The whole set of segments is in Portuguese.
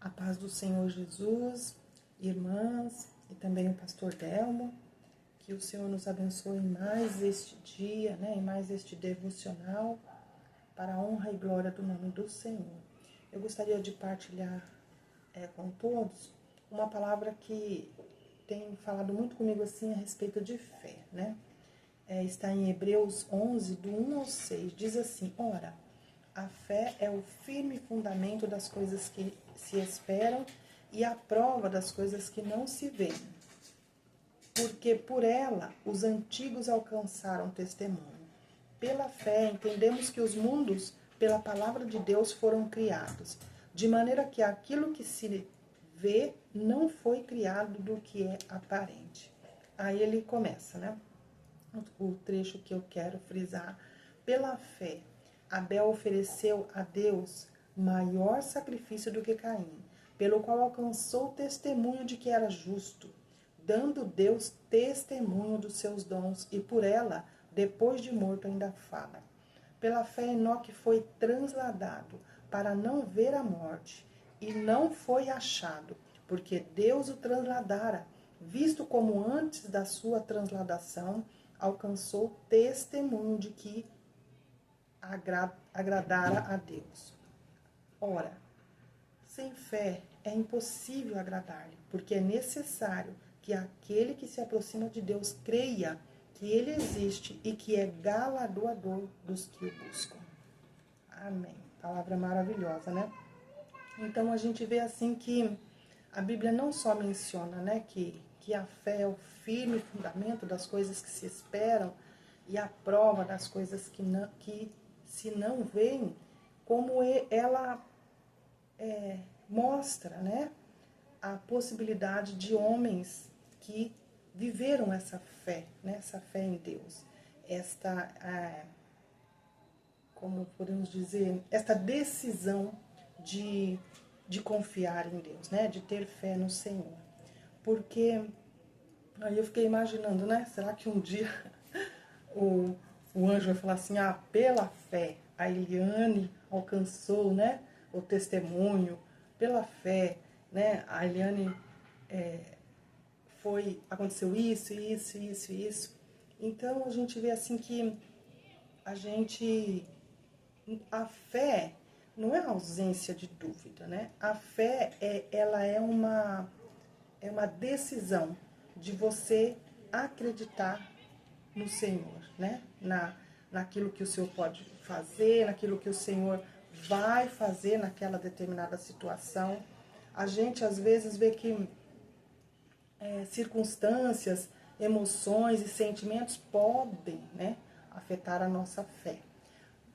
A paz do Senhor Jesus, irmãs e também o pastor Delmo, que o Senhor nos abençoe em mais este dia, em mais este devocional, para a honra e glória do nome do Senhor. Eu gostaria de partilhar com todos uma palavra que tem falado muito comigo assim a respeito de fé, está em Hebreus 11, do 1 ao 6, diz assim: Ora, a fé é o firme fundamento das coisas que se esperam e a prova das coisas que não se veem. Porque por ela os antigos alcançaram testemunho. Pela fé entendemos que os mundos, pela palavra de Deus, foram criados, de maneira que aquilo que se vê não foi criado do que é aparente. Aí ele começa, o trecho que eu quero frisar. Pela fé, Abel ofereceu a Deus maior sacrifício do que Caim, pelo qual alcançou o testemunho de que era justo, dando Deus testemunho dos seus dons, e por ela, depois de morto, ainda fala. Pela fé, Enoque foi transladado para não ver a morte, e não foi achado, porque Deus o transladara, visto como antes da sua transladação alcançou testemunho de que agradara a Deus. Ora, sem fé é impossível agradar-lhe, porque é necessário que aquele que se aproxima de Deus creia que ele existe e que é galardoador dos que o buscam. Amém. Palavra maravilhosa, Então a gente vê assim que a Bíblia não só menciona, que a fé é o firme fundamento das coisas que se esperam e a prova das coisas que se não veem, como ela mostra, a possibilidade de homens que viveram essa fé, essa fé em Deus, como podemos dizer, esta decisão de confiar em Deus, de ter fé no Senhor. Porque aí eu fiquei imaginando, será que um dia o anjo vai falar assim, pela fé a Eliane alcançou, o testemunho, pela fé, a Eliane aconteceu isso. Então a gente vê assim que a fé não é ausência de dúvida, A fé ela é uma decisão de você acreditar no Senhor, naquilo que o Senhor pode fazer, naquilo que o Senhor vai fazer naquela determinada situação. A gente às vezes vê que circunstâncias, emoções e sentimentos podem, afetar a nossa fé.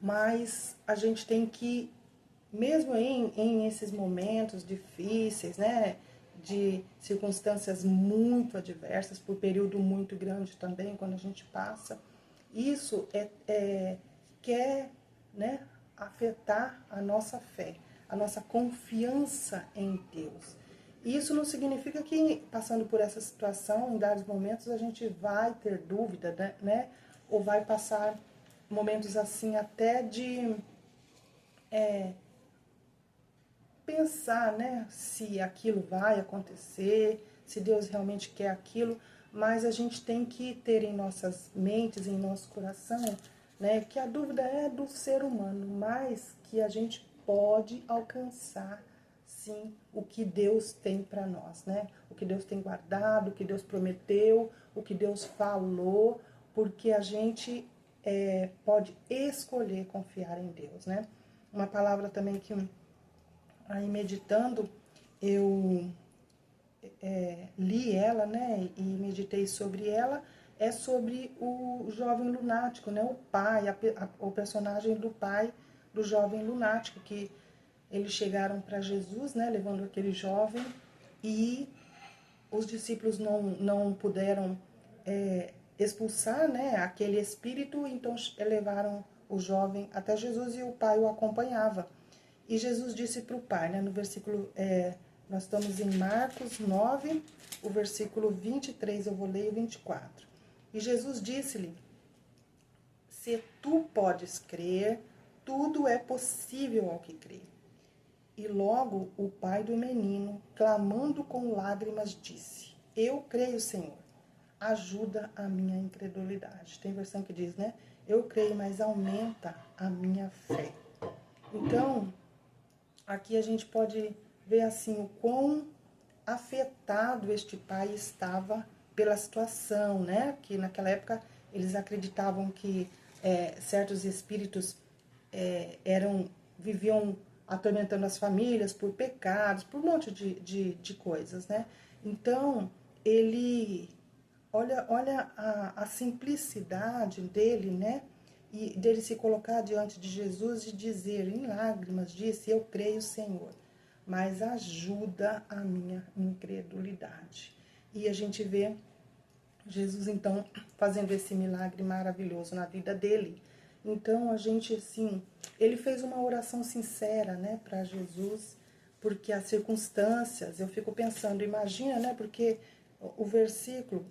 Mas a gente tem que, mesmo em esses momentos difíceis, de circunstâncias muito adversas, por período muito grande também, quando a gente passa, isso quer afetar a nossa fé, a nossa confiança em Deus. Isso não significa que, passando por essa situação, em dados momentos, a gente vai ter dúvida, ou vai passar momentos assim até de pensar, se aquilo vai acontecer, se Deus realmente quer aquilo, mas a gente tem que ter em nossas mentes, em nosso coração, que a dúvida é do ser humano, mas que a gente pode alcançar, sim, o que Deus tem para nós, O que Deus tem guardado, o que Deus prometeu, o que Deus falou, porque a gente pode escolher confiar em Deus, Uma palavra também que aí meditando, eu li ela, e meditei sobre ela, é sobre o jovem lunático, o pai, o personagem do pai do jovem lunático, que eles chegaram para Jesus, levando aquele jovem, e os discípulos não puderam expulsar, aquele espírito, então levaram o jovem até Jesus e o pai o acompanhava. E Jesus disse para o pai, no versículo, nós estamos em Marcos 9, o versículo 23, eu vou ler o 24. E Jesus disse-lhe, se tu podes crer, tudo é possível ao que crê. E logo o pai do menino, clamando com lágrimas, disse: Eu creio, Senhor, ajuda a minha incredulidade. Tem versão que diz, né? Eu creio, mas aumenta a minha fé. Então, aqui a gente pode ver assim o quão afetado este pai estava pela situação, né? Que naquela época eles acreditavam que certos espíritos viviam atormentando as famílias por pecados, por um monte de coisas, né? Então, olha a simplicidade dele, né? E dele se colocar diante de Jesus e dizer em lágrimas, disse: Eu creio, Senhor, mas ajuda a minha incredulidade. E a gente vê Jesus, então, fazendo esse milagre maravilhoso na vida dele. Então, a gente, assim, ele fez uma oração sincera, né, para Jesus, porque as circunstâncias, eu fico pensando, imagina, né, porque o versículo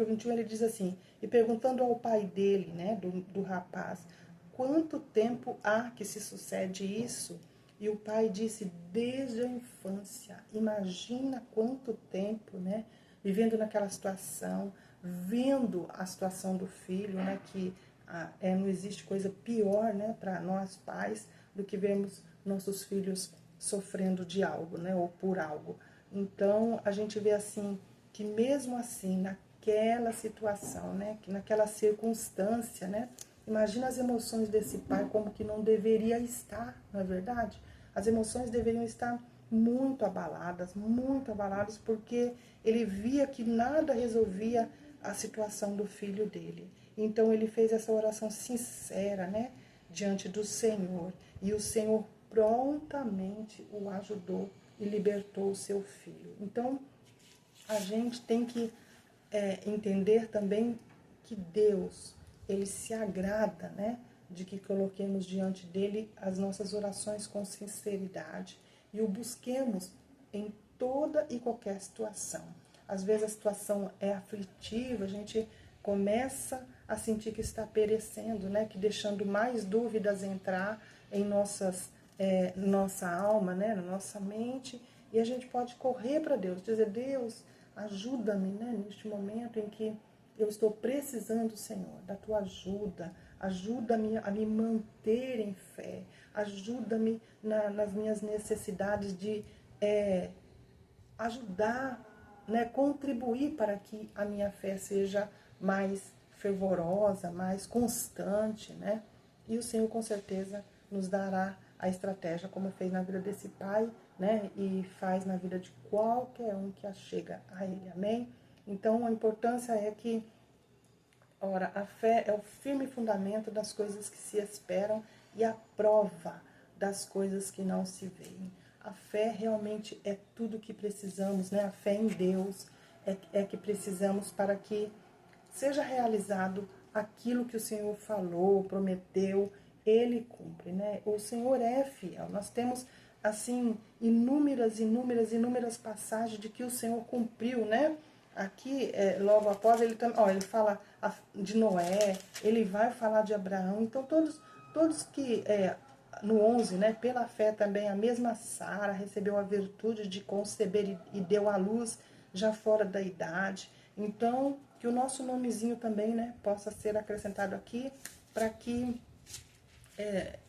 21, ele diz assim: e perguntando ao pai dele, né, do rapaz, quanto tempo há que se sucede isso? E o pai disse: desde a infância. Imagina quanto tempo, né, vivendo naquela situação, vendo a situação do filho, né, que não existe coisa pior, né, para nós pais do que vermos nossos filhos sofrendo de algo, né, ou por algo. Então a gente vê assim que mesmo assim naquela situação, né, que naquela circunstância, né, imagina as emoções desse pai como que não deveria estar, não é verdade? As emoções deveriam estar muito abaladas, porque ele via que nada resolvia a situação do filho dele. Então ele fez essa oração sincera, né, diante do Senhor, e o Senhor prontamente o ajudou e libertou o seu filho. Então a gente tem que entender também que Deus, ele se agrada, né, de que coloquemos diante dele as nossas orações com sinceridade e o busquemos em toda e qualquer situação. Às vezes a situação é aflitiva, a gente começa a sentir que está perecendo, né, que deixando mais dúvidas entrar em nossa alma, né, na nossa mente, e a gente pode correr para Deus, dizer: Deus, ajuda-me, né, neste momento em que eu estou precisando, Senhor, da tua ajuda. Ajuda-me a me manter em fé. Ajuda-me nas minhas necessidades de ajudar, né, contribuir para que a minha fé seja mais fervorosa, mais constante, né? E o Senhor com certeza nos dará a estratégia, como fez na vida desse pai, né? E faz na vida de qualquer um que chega a ele, amém? Então a importância é que, ora, a fé é o firme fundamento das coisas que se esperam e a prova das coisas que não se veem. A fé realmente é tudo que precisamos, né? A fé em Deus é que precisamos para que seja realizado aquilo que o Senhor falou, prometeu, Ele cumpre, né? O Senhor é fiel. Nós temos, assim, inúmeras passagens de que o Senhor cumpriu, né? Aqui, logo após, ele fala de Noé, ele vai falar de Abraão. Então, todos que, no 11, né, pela fé também, a mesma Sara recebeu a virtude de conceber e deu à luz já fora da idade. Então, que o nosso nomezinho também, né, possa ser acrescentado aqui, para que,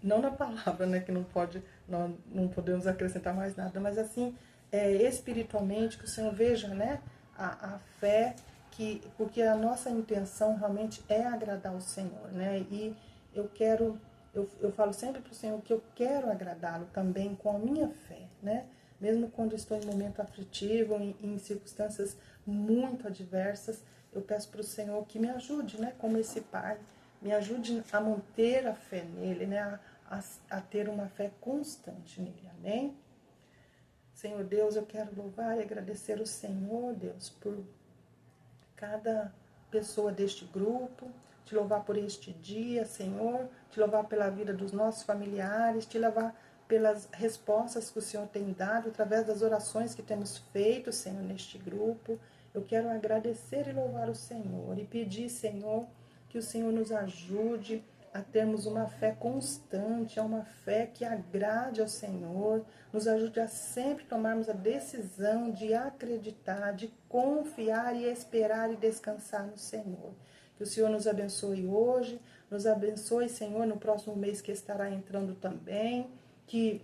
não na palavra, né, que não podemos acrescentar mais nada, mas assim, espiritualmente, que o Senhor veja, né, a fé, porque a nossa intenção realmente é agradar o Senhor, né, e eu falo sempre para o Senhor que eu quero agradá-lo também com a minha fé, né, mesmo quando estou em momento aflitivo, em circunstâncias muito adversas, eu peço para o Senhor que me ajude, né, como esse pai, me ajude a manter a fé nele, né, a ter uma fé constante nele, amém? Senhor Deus, eu quero louvar e agradecer o Senhor, Deus, por cada pessoa deste grupo, te louvar por este dia, Senhor, te louvar pela vida dos nossos familiares, te louvar pelas respostas que o Senhor tem dado através das orações que temos feito, Senhor, neste grupo. Eu quero agradecer e louvar o Senhor e pedir, Senhor, que o Senhor nos ajude a termos uma fé constante, a uma fé que agrade ao Senhor, nos ajude a sempre tomarmos a decisão de acreditar, de confiar e esperar e descansar no Senhor. Que o Senhor nos abençoe hoje, nos abençoe, Senhor, no próximo mês que estará entrando também, que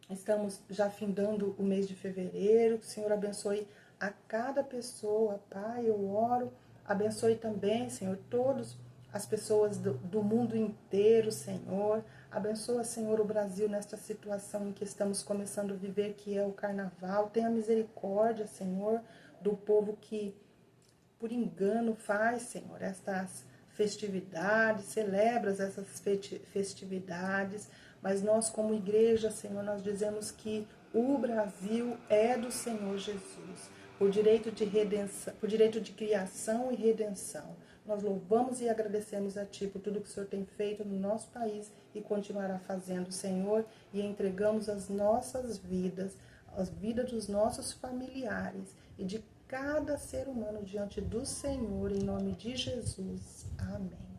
estamos já findando o mês de fevereiro, que o Senhor abençoe a cada pessoa, Pai, eu oro, abençoe também, Senhor, todas as pessoas do mundo inteiro, Senhor, abençoa, Senhor, o Brasil nesta situação em que estamos começando a viver, que é o carnaval, tenha misericórdia, Senhor, do povo que por engano faz, Senhor, estas festividades, celebras essas festividades, mas nós como igreja, Senhor, nós dizemos que o Brasil é do Senhor Jesus, por direito de redenção, por direito de criação e redenção. Nós louvamos e agradecemos a Ti por tudo que o Senhor tem feito no nosso país e continuará fazendo, Senhor, e entregamos as nossas vidas, as vidas dos nossos familiares e de cada ser humano diante do Senhor, em nome de Jesus. Amém.